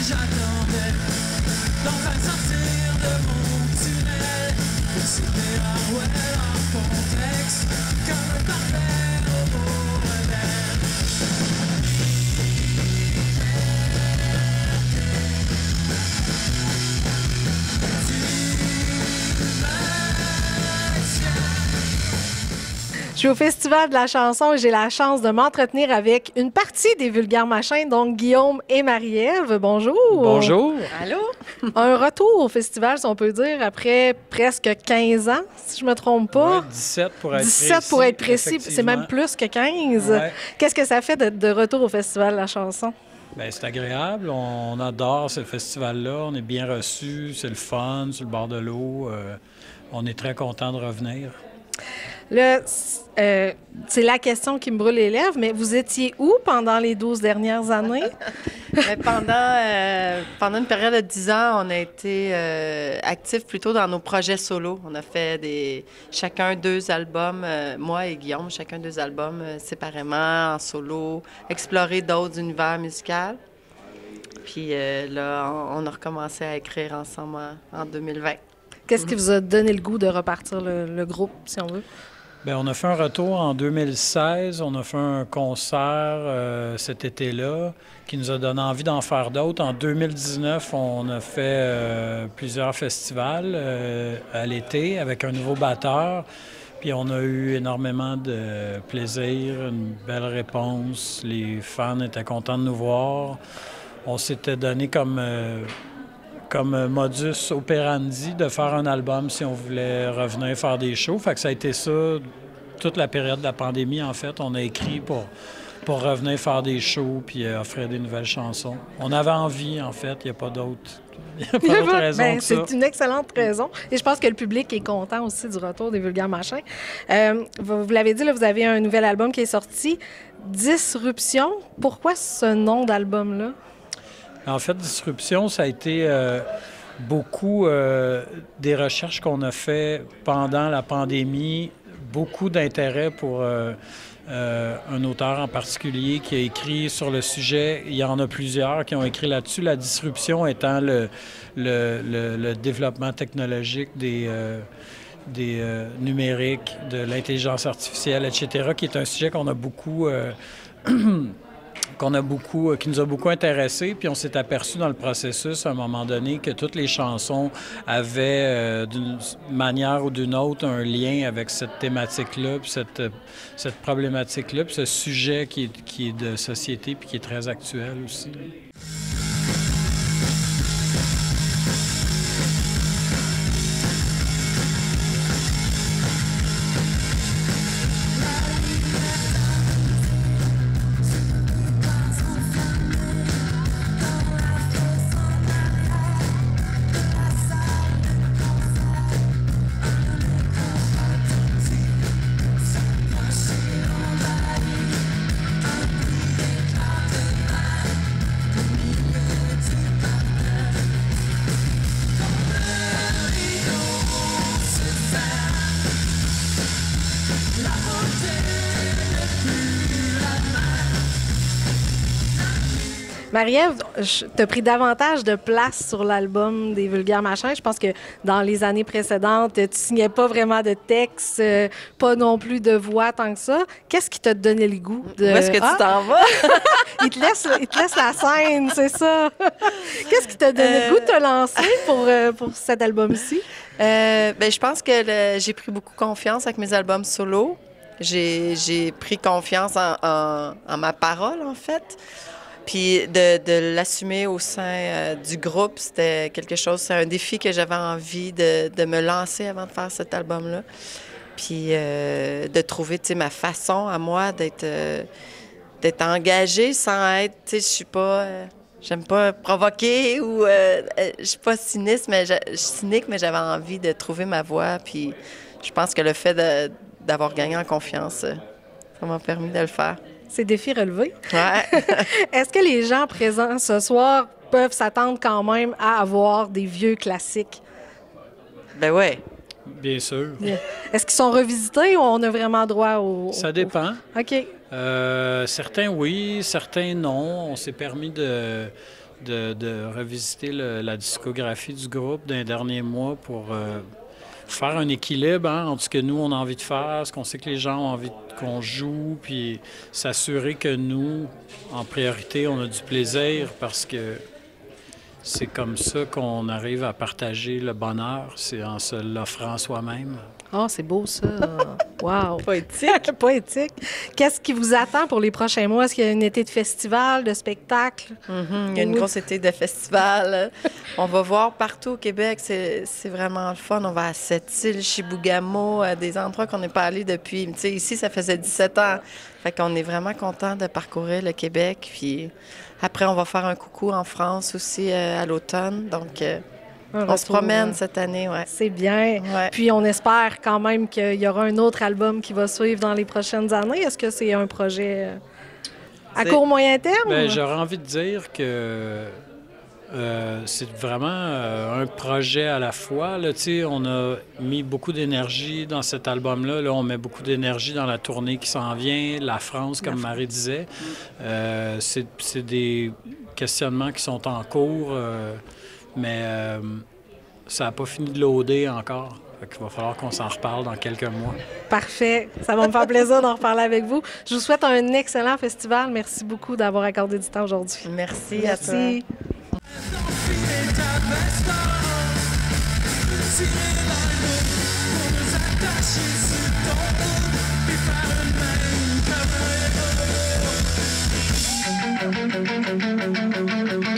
j'attendais d'enfin sortir de mon tunnel. Et c'était Orwell en contexte, comme un parfait robot rebelle. Je suis au Festival de la chanson et j'ai la chance de m'entretenir avec une partie des Vulgaires Machins, donc Guillaume et Marie-Ève. Bonjour. Bonjour. Allô? Un retour au festival, si on peut dire, après presque 15 ans, si je me trompe pas. Ouais, 17 pour être 17 précis. pour être précis, c'est Effectivement. même plus que 15. Ouais. Qu'est-ce que ça fait d'être de retour au Festival de la chanson? Bien, c'est agréable. On adore ce festival-là. On est bien reçus. C'est le fun, sur le bord de l'eau. On est très content de revenir. Là, c'est la question qui me brûle les lèvres, mais vous étiez où pendant les 12 dernières années? Mais pendant une période de 10 ans, on a été actifs plutôt dans nos projets solo. On a fait chacun 2 albums, moi et Guillaume, chacun 2 albums séparément, en solo, explorer d'autres univers musicaux. Puis là, on a recommencé à écrire ensemble en 2020. Qu'est-ce qui vous a donné le goût de repartir le groupe, si on veut? Bien, on a fait un retour en 2016. On a fait un concert cet été-là qui nous a donné envie d'en faire d'autres. En 2019, on a fait plusieurs festivals à l'été avec un nouveau batteur. Puis on a eu énormément de plaisir, une belle réponse. Les fans étaient contents de nous voir. On s'était donné comme modus operandi de faire un album si on voulait revenir faire des shows. Fait que ça a été ça toute la période de la pandémie, en fait. On a écrit pour revenir faire des shows puis offrir des nouvelles chansons. On avait envie, en fait. Il n'y a pas d'autre raison que ça. C'est une excellente raison. Et je pense que le public est content aussi du retour des Vulgaires Machins. Vous l'avez dit, là, vous avez un nouvel album qui est sorti, Disruption. Pourquoi ce nom d'album-là? En fait, Disruption, ça a été beaucoup des recherches qu'on a fait pendant la pandémie, beaucoup d'intérêt pour un auteur en particulier qui a écrit sur le sujet. Il y en a plusieurs qui ont écrit là-dessus. La disruption étant le développement technologique des numériques, de l'intelligence artificielle, etc., qui est un sujet qu'on a beaucoup... qui nous a beaucoup intéressés, puis on s'est aperçu dans le processus, à un moment donné, que toutes les chansons avaient, d'une manière ou d'une autre, un lien avec cette thématique-là, puis cette problématique-là, puis ce sujet qui est de société, puis qui est très actuel aussi. Marie-Ève, tu as pris davantage de place sur l'album des Vulgaires Machins. Je pense que dans les années précédentes, tu signais pas vraiment de texte, pas non plus de voix tant que ça. Qu'est-ce qui t'a donné le goût de... Où est-ce que tu t'en vas? il te laisse la scène, c'est ça. Qu'est-ce qui t'a donné le goût de te lancer pour cet album-ci? Je pense que j'ai pris beaucoup confiance avec mes albums solo. J'ai pris confiance en ma parole, en fait. Puis de l'assumer au sein du groupe, c'était c'est un défi que j'avais envie de me lancer avant de faire cet album-là. Puis de trouver, ma façon à moi d'être engagée sans être, je suis pas... j'aime pas provoquer ou je suis pas cynique, mais j'avais envie de trouver ma voie. Puis je pense que le fait d'avoir gagné en confiance, ça m'a permis de le faire. C'est défi relevé. Ouais. Est-ce que les gens présents ce soir peuvent s'attendre quand même à avoir des vieux classiques? Ben ouais. Bien sûr. Est-ce qu'ils sont revisités ou on a vraiment droit au... Ça dépend. OK. Certains oui, certains non. On s'est permis de revisiter la discographie du groupe d'un dernier mois pour faire un équilibre entre ce que nous, on a envie de faire, ce qu'on sait que les gens ont envie qu'on joue, puis s'assurer que nous, en priorité, on a du plaisir parce que c'est comme ça qu'on arrive à partager le bonheur, c'est en se l'offrant soi-même. Oh, c'est beau, ça. Wow. Poétique. Poétique. Qu'est-ce qui vous attend pour les prochains mois? Est-ce qu'il y a un été de festival, de spectacle? Il y a une grosse été de festival. On va voir partout au Québec. C'est vraiment le fun. On va à Sept-Îles, Chibougamau, à des endroits qu'on n'est pas allé depuis. Tu sais, ici, ça faisait 17 ans. Fait qu'on est vraiment content de parcourir le Québec. Puis après, on va faire un coucou en France aussi à l'automne. Donc, on se promène cette année, ouais. C'est bien. Ouais. Puis on espère quand même qu'il y aura un autre album qui va suivre dans les prochaines années. Est-ce que c'est un projet à court moyen terme? Bien, j'aurais envie de dire que c'est vraiment un projet à la fois. Là, on a mis beaucoup d'énergie dans cet album-là. Là, on met beaucoup d'énergie dans la tournée qui s'en vient, la France, comme Marie disait. C'est des questionnements qui sont en cours, mais ça n'a pas fini de loader encore. Il va falloir qu'on s'en reparle dans quelques mois. Parfait. Ça va me faire plaisir d'en reparler avec vous. Je vous souhaite un excellent festival. Merci beaucoup d'avoir accordé du temps aujourd'hui. Merci à toi. Merci. D'enfiler ta veste tirer la loupe pour nous attacher sur ton dos puis faire une main comme un héros.